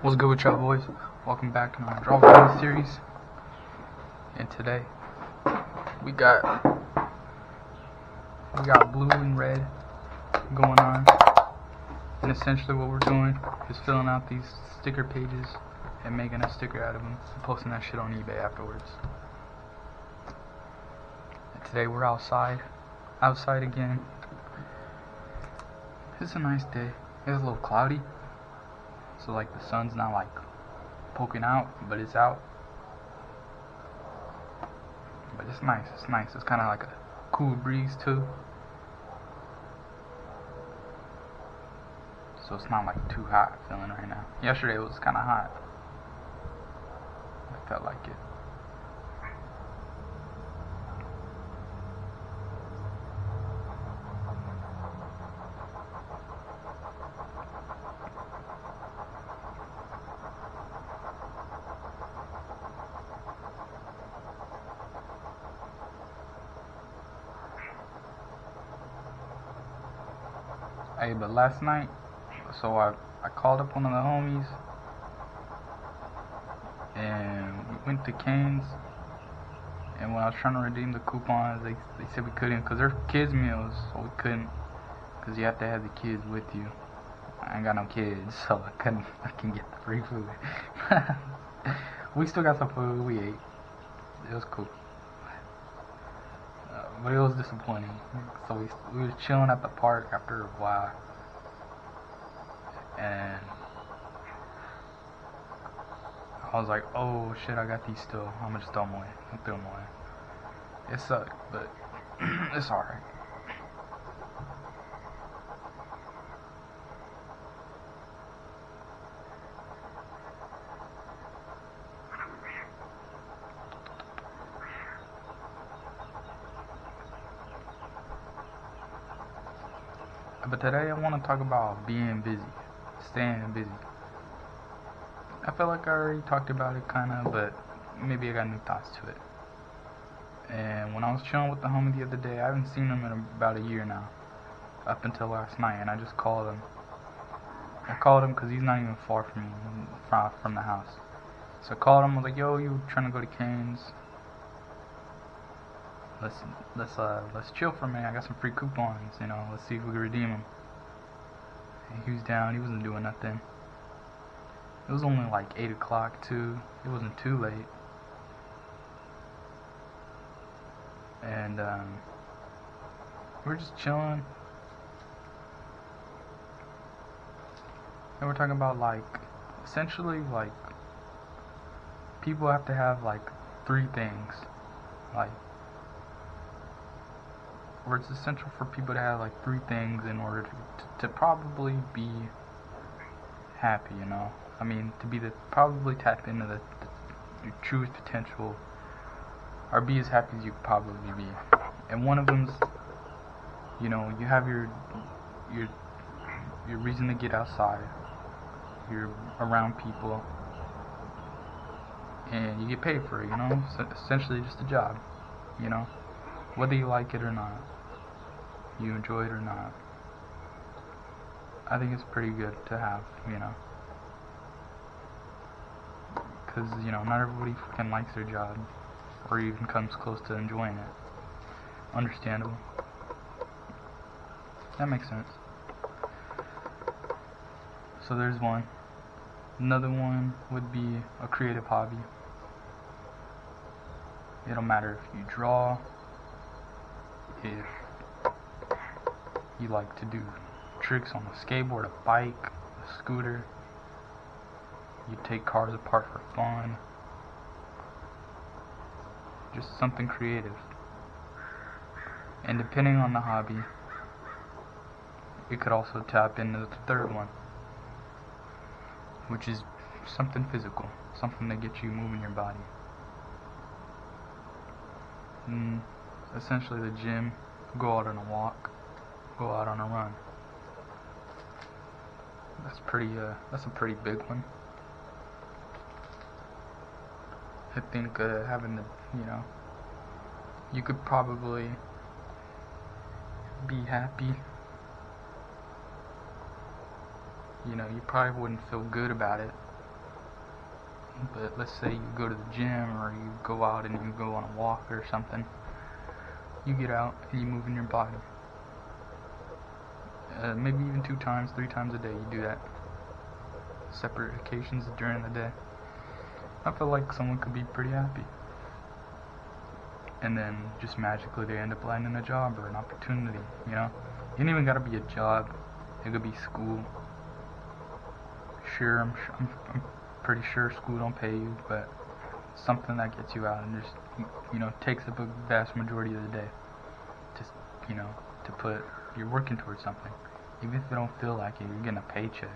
What's good with y'all boys? Welcome back to my Draw Video series. And today we got blue and red going on. And essentially what we're doing is filling out these sticker pages and making a sticker out of them and posting that shit on eBay afterwards. And today we're outside again. It's a nice day. It's a little cloudy, so like the sun's not like poking out, but it's out. But it's nice. It's kind of like a cool breeze too, so it's not like too hot feeling right now. Yesterday it was kind of hot. I felt like it. Hey, but last night, so I called up one of the homies, and we went to Cane's, and when I was trying to redeem the coupons, they said we couldn't, because they're kids meals, so we couldn't, because you have to have the kids with you. I ain't got no kids, so I couldn't get the free food. We still got some food, we ate. It was cool. But it was disappointing. So we were chilling at the park after a while, and I was like, oh shit, I got these still. I'm gonna just throw them away. I'll throw them away. It sucked, but it's alright. But today I want to talk about being busy, staying busy. I feel like I already talked about it kinda, but maybe I got new thoughts to it. And when I was chilling with the homie the other day, I haven't seen him in about a year now, up until last night, and I just called him. I called him because he's not even far from the house. So I called him, I was like, yo, you trying to go to Cane's? Let's chill for a minute. I got some free coupons, let's see if we can redeem them. And he was down, he wasn't doing nothing. It was only like 8 o'clock too. It wasn't too late. And we're just chilling. And we're talking about essentially people have to have three things. Where it's essential for people to have three things in order to probably be happy, I mean, probably tap into your truest potential, or be as happy as you could probably be. And one of them's, you have your reason to get outside. You're around people, and you get paid for it, It's essentially just a job, whether you like it or not, you enjoy it or not. I think it's pretty good to have, because, not everybody fucking likes their job, or even comes close to enjoying it. Understandable. That makes sense. So there's one. Another one would be a creative hobby. It don't matter if you draw, if you like to do tricks on a skateboard, a bike, a scooter, you take cars apart for fun, just something creative. And depending on the hobby, it could also tap into the third one, which is something physical, something that gets you moving your body. Essentially the gym, go out on a walk, go out on a run. That's a pretty big one. I think having the, you could probably be happy. You probably wouldn't feel good about it, but let's say you go to the gym or you go out and you go on a walk or something. You get out and you move in your body. Maybe even 2 times, 3 times a day you do that. Separate occasions during the day. I feel like someone could be pretty happy. And then just magically they end up landing a job or an opportunity, you know? It ain't even gotta be a job. It could be school. Sure, I'm pretty sure school don't pay you, but something that gets you out and just, you know, takes up a vast majority of the day. Just, you know, to put, you're working towards something. Even if you don't feel like it, you're getting a paycheck.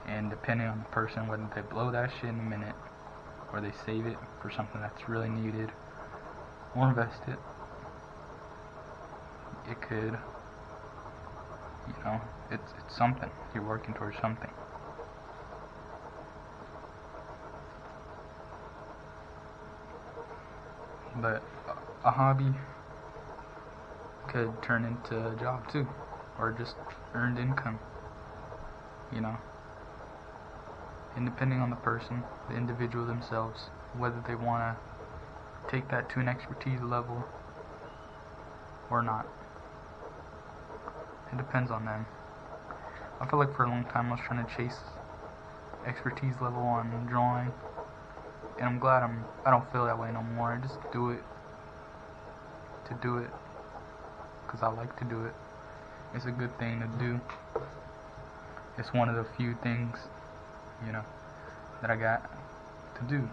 And depending on the person, whether they blow that shit in a minute, or they save it for something that's really needed, or invest it, it could, you know, it's something. You're working towards something. But a hobby could turn into a job too, or just earned income, you know. And depending on the person, the individual themselves, whether they want to take that to an expertise level or not. It depends on them. I feel like for a long time I was trying to chase expertise level on drawing, and I'm glad I don't feel that way no more. I just do it to do it because I like to do it. It's a good thing to do. It's one of the few things, you know, that I got to do.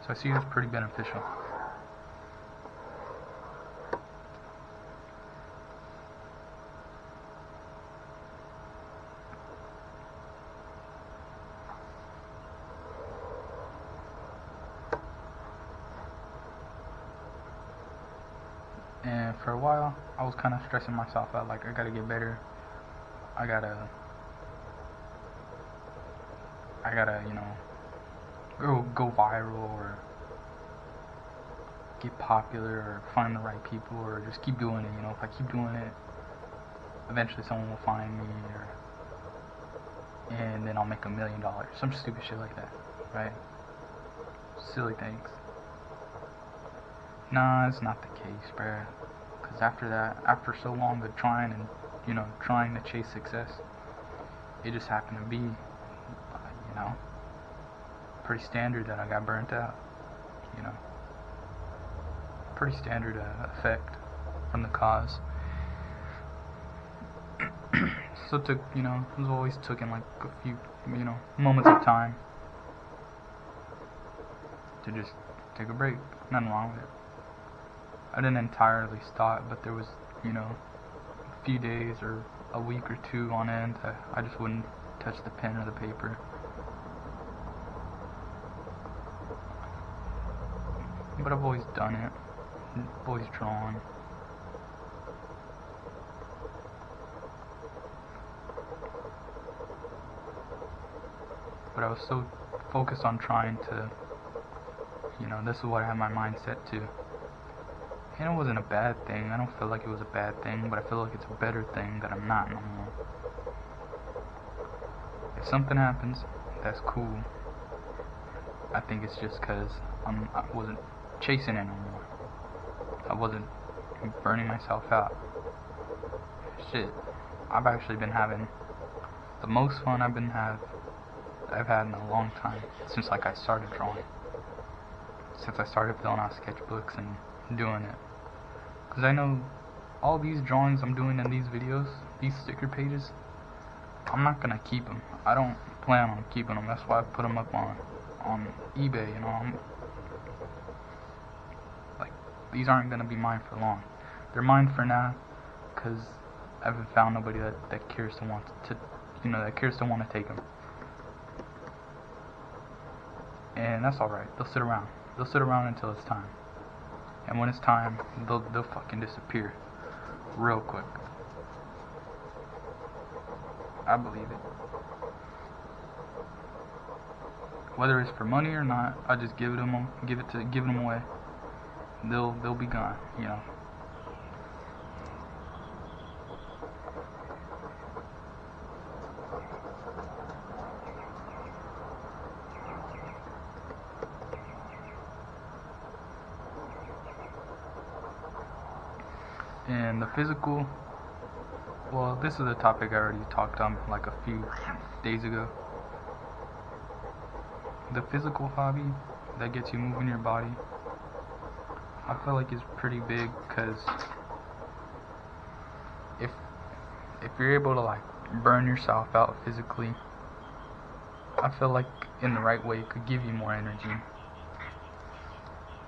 So I see it as pretty beneficial. And for a while, I was kind of stressing myself out, like I gotta get better. I gotta, you know, go viral or get popular or find the right people or just keep doing it. You know, if I keep doing it, eventually someone will find me, and then I'll make $1 million. Some stupid shit like that, right? Silly things. Nah, it's not the case, bruh. Because after that, after so long of trying and, you know, trying to chase success, it just happened to be, you know, pretty standard that I got burnt out, you know. Pretty standard effect from the cause. So it took, you know, it was always taking like a few, you know, moments of time to just take a break. Nothing wrong with it. I didn't entirely stop, but there was, you know, a few days or a week or 2 on end that I just wouldn't touch the pen or the paper. But I've always done it. I've always drawn. But I was so focused on trying to, you know, this is what I had my mind set to. And it wasn't a bad thing. I don't feel like it was a bad thing, but I feel like it's a better thing that I'm not no more. If something happens, that's cool. I think it's just because I wasn't chasing it no more. I wasn't burning myself out. Shit, I've actually been having the most fun I've had in a long time, since like I started drawing. Since I started filling out sketchbooks and doing it. Because I know all these drawings I'm doing in these videos, these sticker pages, I'm not gonna keep them. I don't plan on keeping them. That's why I put them up on eBay, you know. Like, these aren't gonna be mine for long. They're mine for now, because I haven't found nobody that cares to want to, you know, that cares to want to take them. And that's alright. They'll sit around. They'll sit around until it's time. And when it's time, they'll fucking disappear real quick. I believe it. Whether it's for money or not, I just give them away. They'll be gone, you know. And the physical, well, this is a topic I already talked on like a few days ago. The physical hobby that gets you moving your body, I feel like is pretty big, because if you're able to like burn yourself out physically, I feel like in the right way it could give you more energy.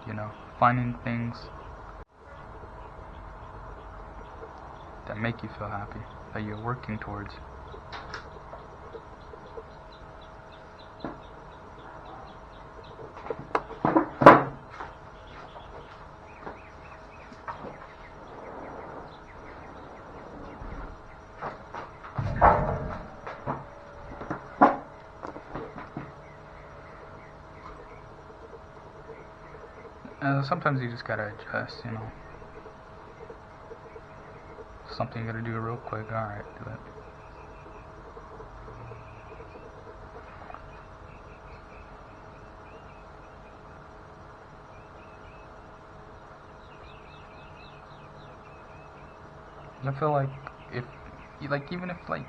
You know, finding things that make you feel happy, that you're working towards. Sometimes you just gotta adjust, you know. Something you gotta do real quick, alright, do it. I feel like even if like,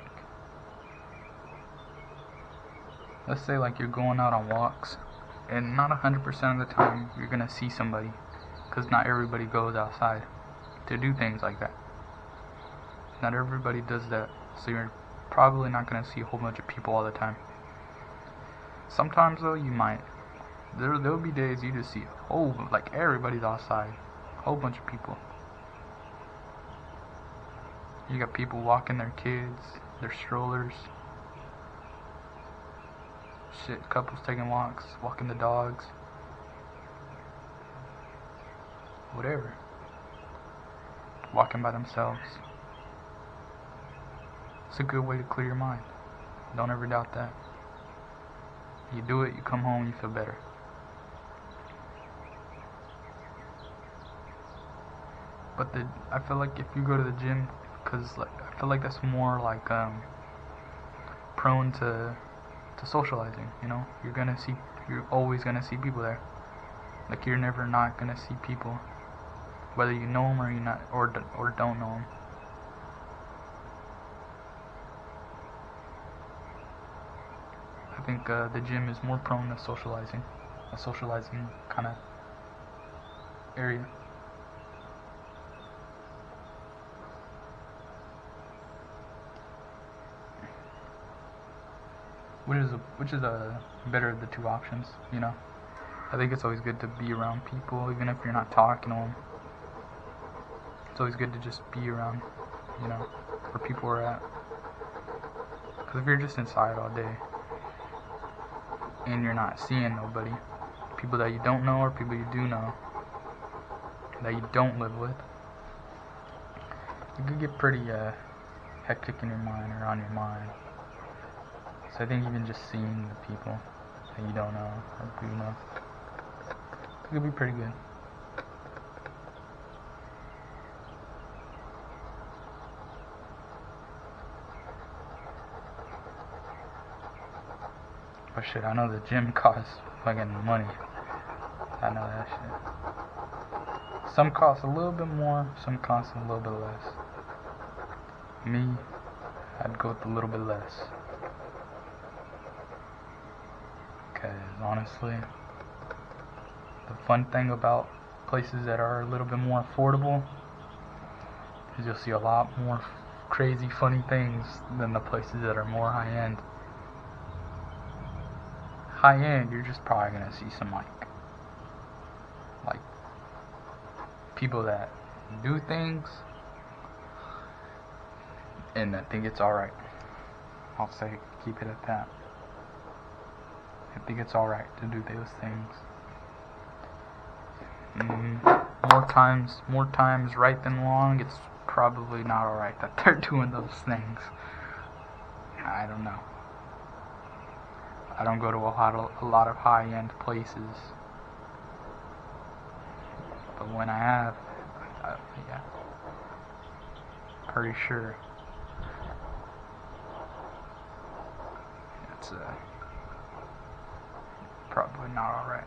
let's say like you're going out on walks, and not 100% of the time you're gonna see somebody, because not everybody goes outside to do things like that. Not everybody does that, so you're probably not gonna see a whole bunch of people all the time. Sometimes though, you might. There'll be days you just see like everybody's outside, a whole bunch of people. You got people walking their kids, their strollers. Shit, couples taking walks, walking the dogs. Whatever. Walking by themselves. It's a good way to clear your mind. Don't ever doubt that. You do it, you come home, you feel better. But I feel like if you go to the gym, because like I feel like that's more like prone to socializing. You know, you're always gonna see people there. Like you're never not gonna see people, whether you know them or you not or don't know them. I think the gym is more prone to socializing, a socializing kind of area. Which is a better of the two options, you know. I think it's always good to be around people, even if you're not talking to them. It's always good to just be around, you know, where people are at. Because if you're just inside all day and you're not seeing nobody, people that you don't know or people you do know, that you don't live with, it could get pretty hectic in your mind or on your mind. So I think even just seeing the people that you don't know or do know, it could be pretty good. But shit, I know the gym costs fucking money. I know that shit. Some cost a little bit more, some cost a little bit less. Me, I'd go with a little bit less. Because honestly, the fun thing about places that are a little bit more affordable is you'll see a lot more crazy funny things than the places that are more high-end. High-end, you're just probably gonna see some like people that do things and I think it's alright. I'll say, keep it at that. I think it's alright to do those things. More times right than wrong, it's probably not alright that they're doing those things. I don't know. I don't go to a lot of high-end places. But when I have, yeah, pretty sure it's probably not alright.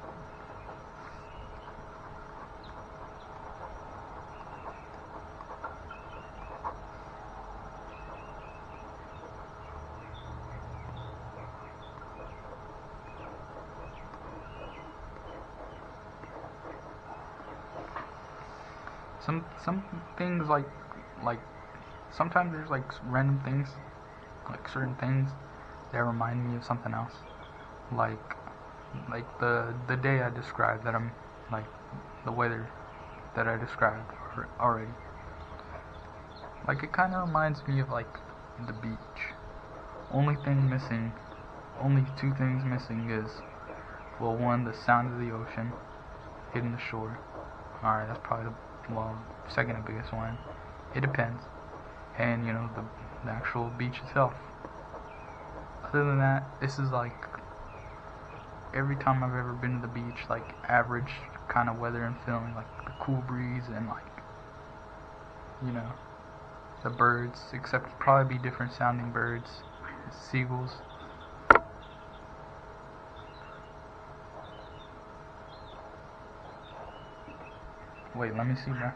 some things like sometimes there's like random things, like certain things that remind me of something else. Like the day I described that I'm like the weather that I described already. Like it kind of reminds me of like the beach. Only thing missing, only two things missing is, well, one, the sound of the ocean hitting the shore. Alright, that's probably the second biggest one. It depends. And you know, the actual beach itself. Other than that, this is like every time I've ever been to the beach, like average kind of weather and feeling, like the cool breeze and like, you know, the birds, except probably be different sounding birds, seagulls. Wait, let me see, bro.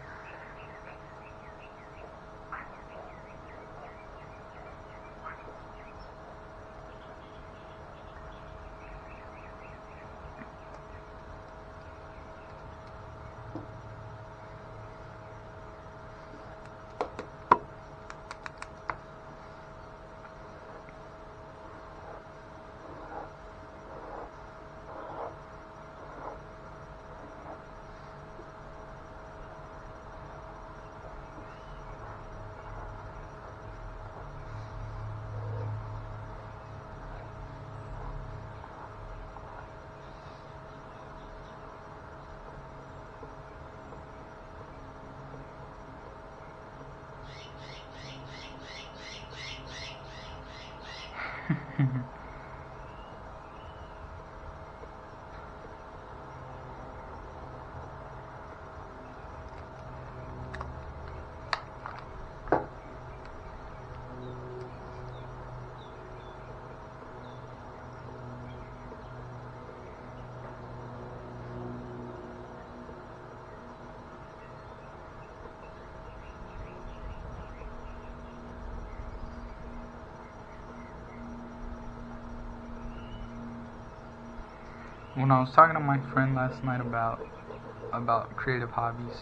When I was talking to my friend last night about creative hobbies,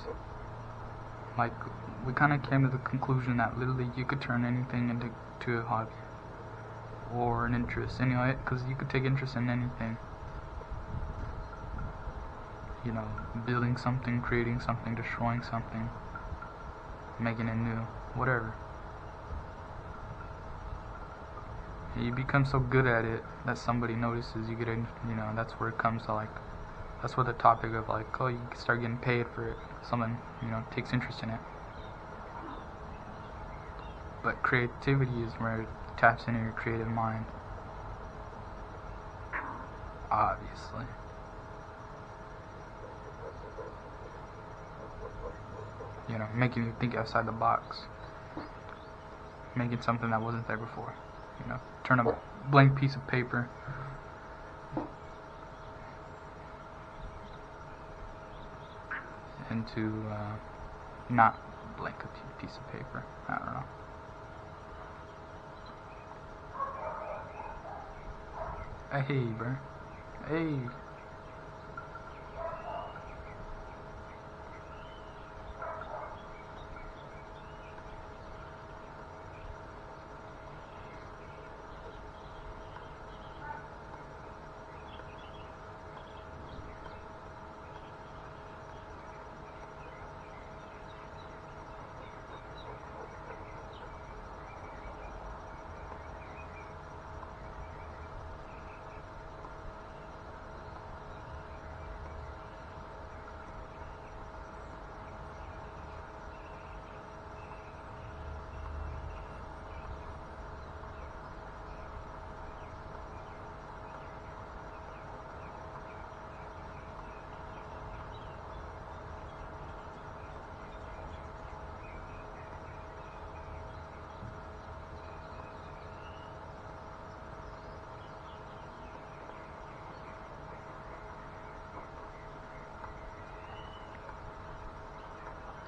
like we kind of came to the conclusion that literally you could turn anything into a hobby or an interest, anyway, because you could take interest in anything. You know, building something, creating something, destroying something, making it new, whatever. You become so good at it that somebody notices. You get in, you know, that's where it comes to like, that's where the topic of like, oh, you start getting paid for it. Someone, you know, takes interest in it. But creativity is where it taps into your creative mind. Obviously. You know, making you think outside the box. Making something that wasn't there before. You know, turn a blank piece of paper into not blank a piece of paper. I don't know. Hey, bro. Hey.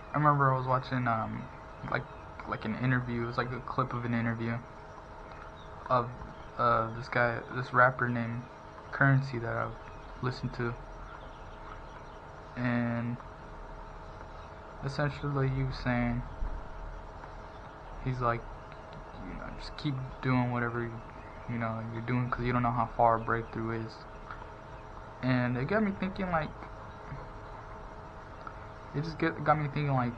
I remember I was watching like an interview. It was like a clip of an interview of this rapper named Currency that I've listened to, and essentially you saying, he's like, just keep doing whatever you're doing, because you don't know how far a breakthrough is. And it got me thinking, like, got me thinking, like,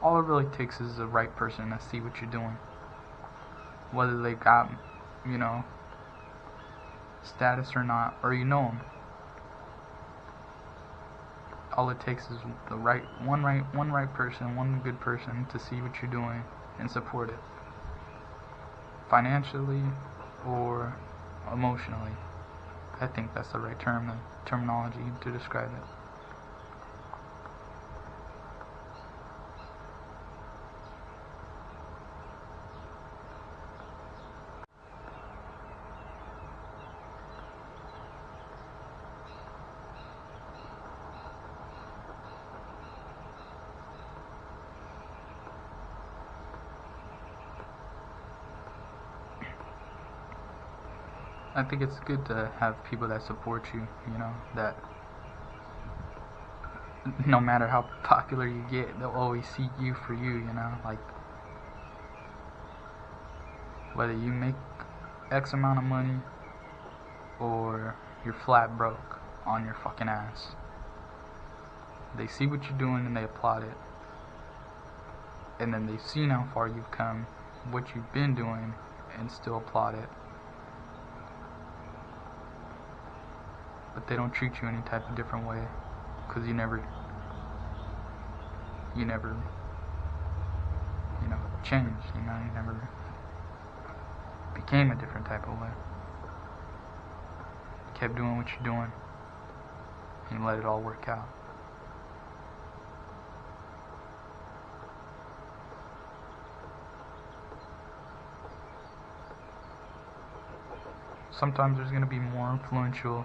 all it really takes is the right person to see what you're doing, whether they got status or not, or them. All it takes is one right person, one good person to see what you're doing and support it, financially or emotionally. I think that's the right terminology to describe it. I think it's good to have people that support you, that no matter how popular you get, they'll always see you for you, like, whether you make X amount of money or you're flat broke on your fucking ass. They see what you're doing and they applaud it. And then they've seen how far you've come, what you've been doing, and still applaud it. But they don't treat you any type of different way, because you never changed, you never became a different type of way. You kept doing what you're doing and let it all work out. Sometimes there's going to be more influential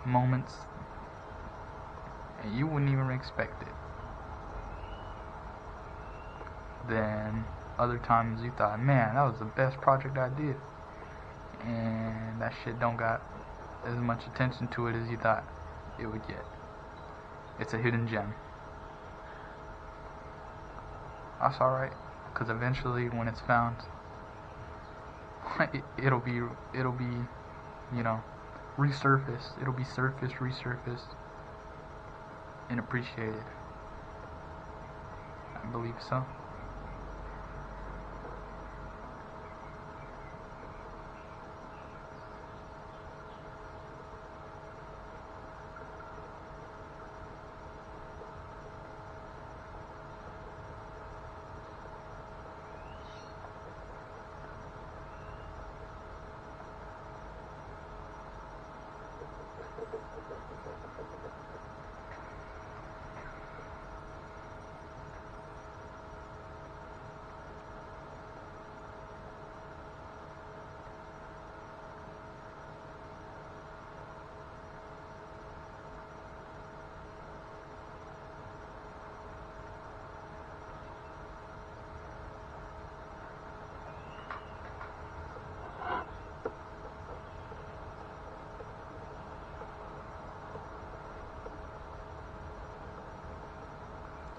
moments and you wouldn't even expect it, then other times you thought, man, that was the best project I did, and that shit don't got as much attention to it as you thought it would get. It's a hidden gem. That's alright, because eventually when it's found, it'll be resurfaced. It'll be resurfaced, and appreciated. I believe so.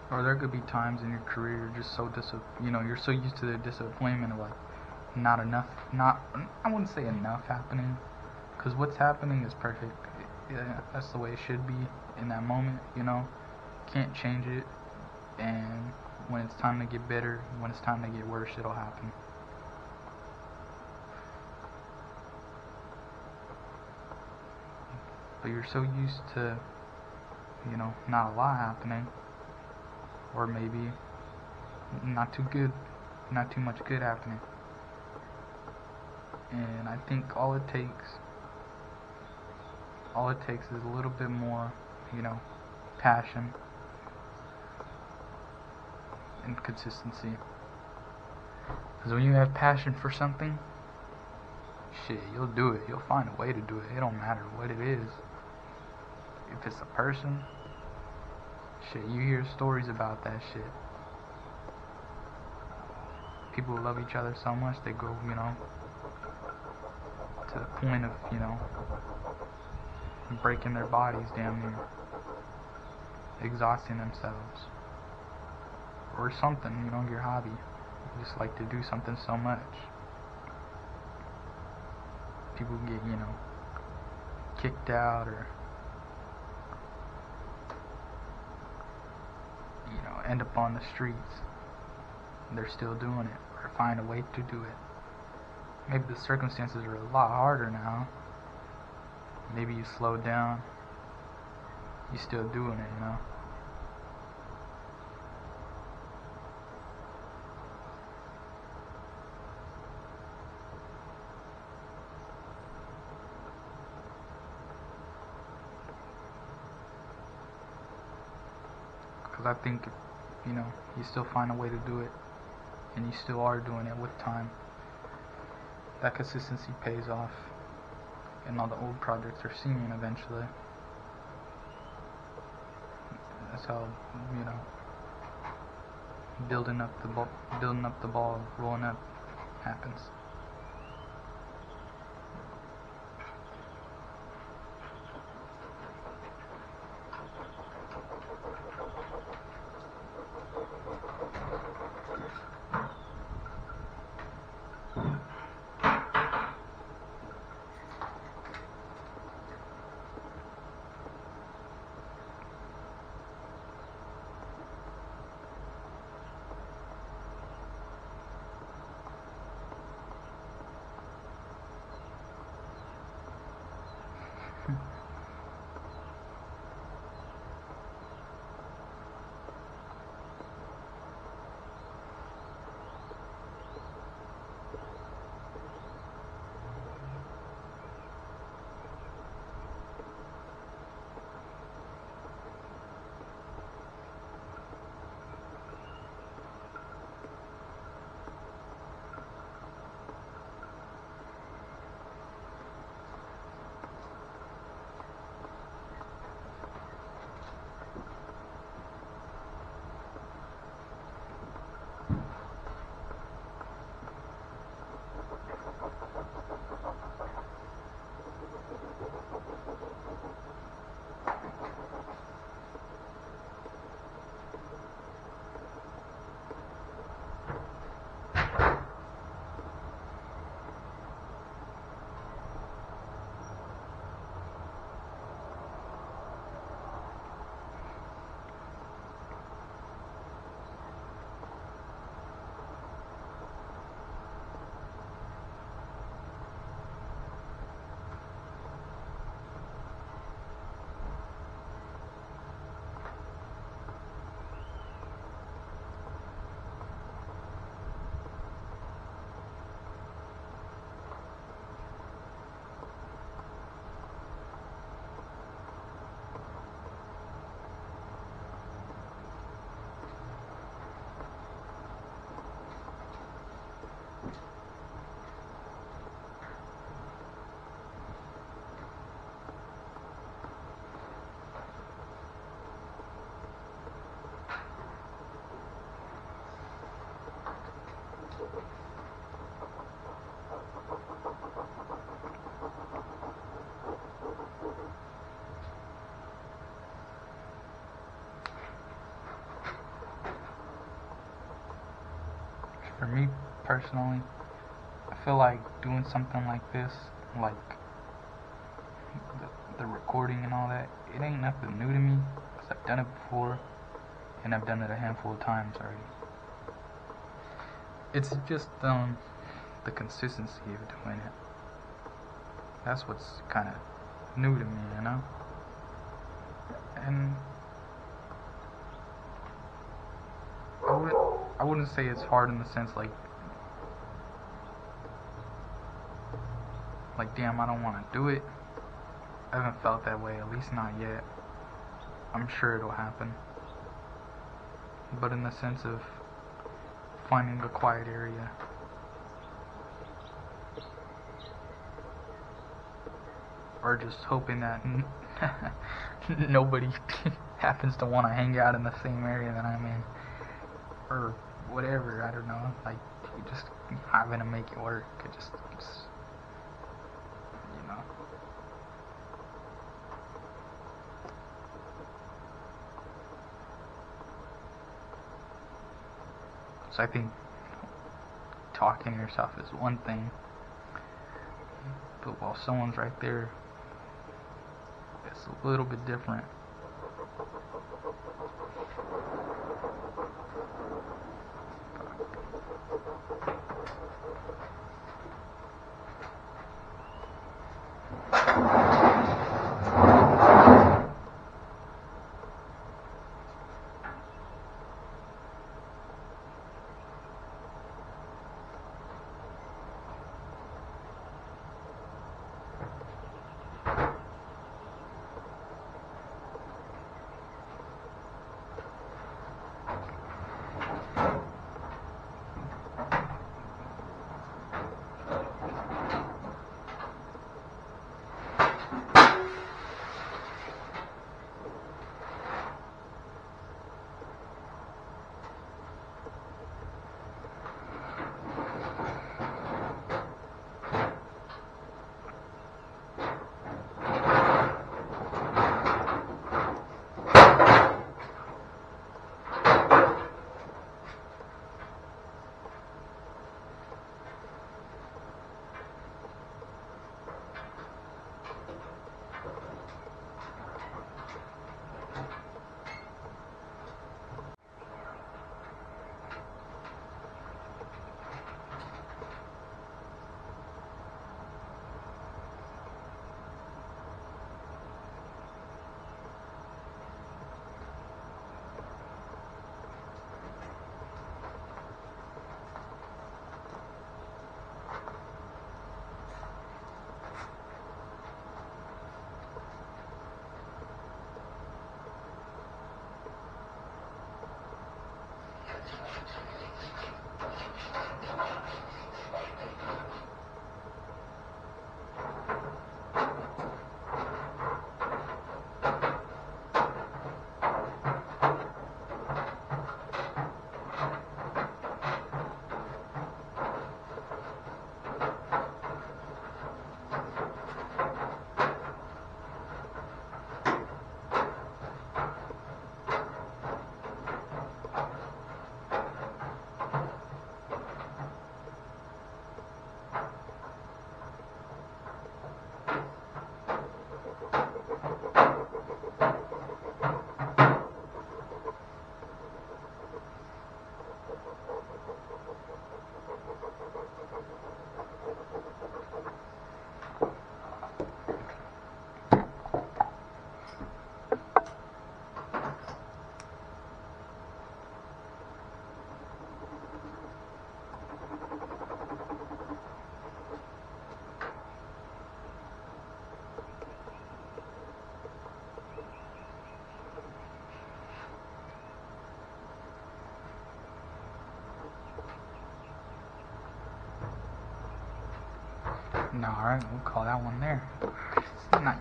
Or there could be times in your career you're just so you're so used to the disappointment of, like, not enough, I wouldn't say enough happening, because what's happening is perfect. That's the way it should be in that moment, can't change it, and when it's time to get better, when it's time to get worse, it'll happen. But you're so used to, not a lot happening, or maybe not too much good happening. And I think all it takes is a little bit more, passion and consistency. Because when you have passion for something, shit, you'll do it. You'll find a way to do it. It don't matter what it is. If it's a person, shit, you hear stories about that shit. People who love each other so much, they go, to the point of, breaking their bodies, damn near exhausting themselves, or something, your hobby. You just like to do something so much. People get, kicked out, or end up on the streets. They're still doing it, or find a way to do it. Maybe the circumstances are a lot harder now. Maybe you slowed down. You still doing it, Because I think, you still find a way to do it, and you still are doing it with time. That consistency pays off, and all the old projects are seen eventually. That's how, building up the ball, rolling up happens. For me personally, I feel like doing something like this, like the recording and all that, it ain't nothing new to me, because I've done it before, and I've done it a handful of times already. It's just the consistency of doing it. That's what's kind of new to me, And I wouldn't say it's hard in the sense like damn, I don't want to do it. I haven't felt that way, at least not yet. I'm sure it'll happen. But in the sense of finding a quiet area, or just hoping that nobody happens to want to hang out in the same area that I'm in, or whatever, I don't know, like, you just having to make it work. It's So I think talking to yourself is one thing, but while someone's right there, it's a little bit different. No, alright, we'll call that one there. Nice.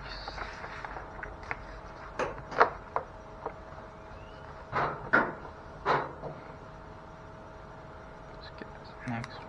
Let's get this next one.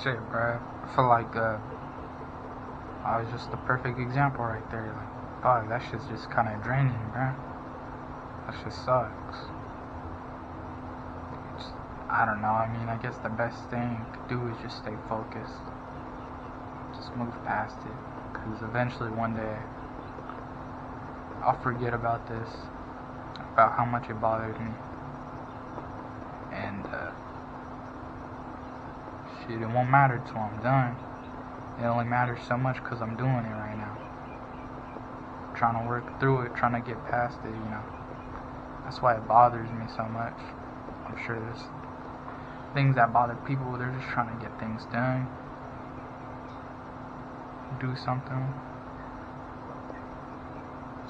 shit, bruh. I feel like I was just the perfect example right there. Like, fuck, that shit's just kind of draining, bruh. That shit sucks. I don't know. I mean, I guess the best thing to do is just stay focused. Just move past it. Because eventually one day I'll forget about this, about how much it bothered me. And shit, it won't matter till I'm done. It only matters so much because I'm doing it right now. Trying to work through it, trying to get past it, you know. That's why it bothers me so much. I'm sure there's things that bother people. They're just trying to get things done, do something.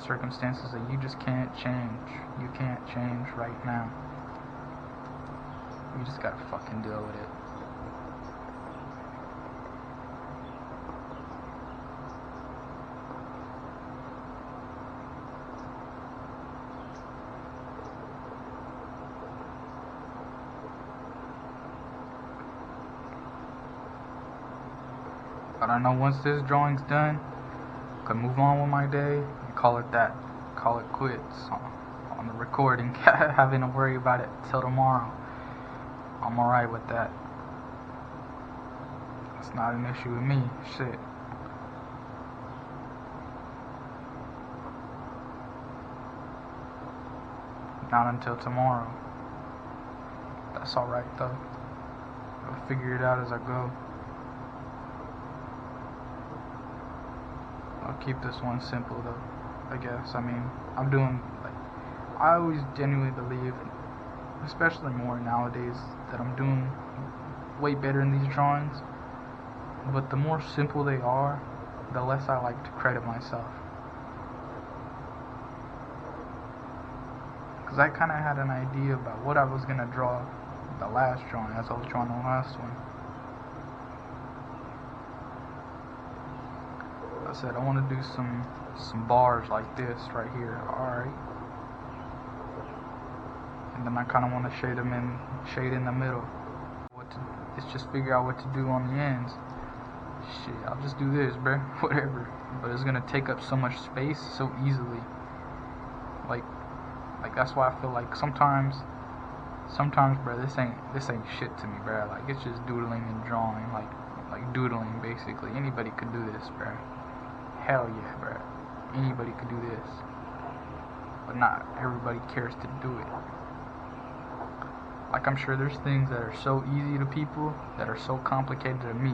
Circumstances that you just can't change. You can't change right now. You just gotta fucking deal with it. But I know once this drawing's done, I can move on with my day and call it that. Call it quits on the recording. Having to worry about it till tomorrow. I'm alright with that. It's not an issue with me. Shit. Not until tomorrow. That's alright though. I'll figure it out as I go. I'll keep this one simple though, I guess. I mean, I'm doing, like, I always genuinely believe, especially more nowadays, that I'm doing way better in these drawings. But the more simple they are, the less I like to credit myself. Because I kind of had an idea about what I was going to draw the last drawing, as I was drawing the last one. I said I want to do some bars like this right here. Alright. And then I kind of want to shade in the middle. It's just figure out what to do on the ends. Shit, I'll just do this, bruh. Whatever. But it's gonna take up so much space so easily. Like that's why I feel like sometimes, bruh, this ain't shit to me, bruh. Like, it's just doodling and drawing, like doodling basically. Anybody could do this, bruh. Hell yeah, bruh. Anybody could do this. But not everybody cares to do it. Like, I'm sure there's things that are so easy to people that are so complicated to me.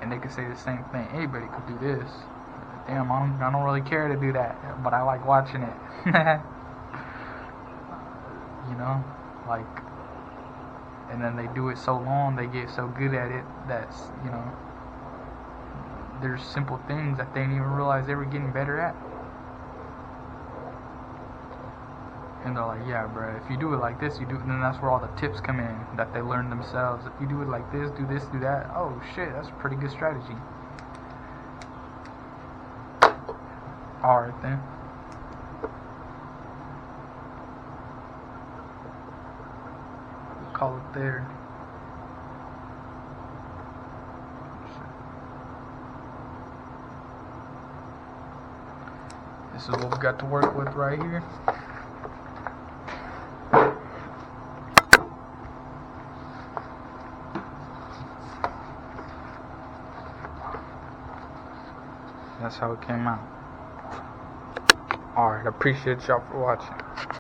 And they could say the same thing. Anybody could do this. Damn, I don't really care to do that, but I like watching it. You know? Like, and then they do it so long, they get so good at it, that's, you know, there's simple things that they didn't even realize they were getting better at. And they're like, yeah, bro, if you do it like this, then that's where all the tips come in that they learn themselves. If you do it like this, do that. Oh shit, that's a pretty good strategy. Alright then. We'll call it there. This is what we got to work with right here. That's how it came out. Alright, appreciate y'all for watching.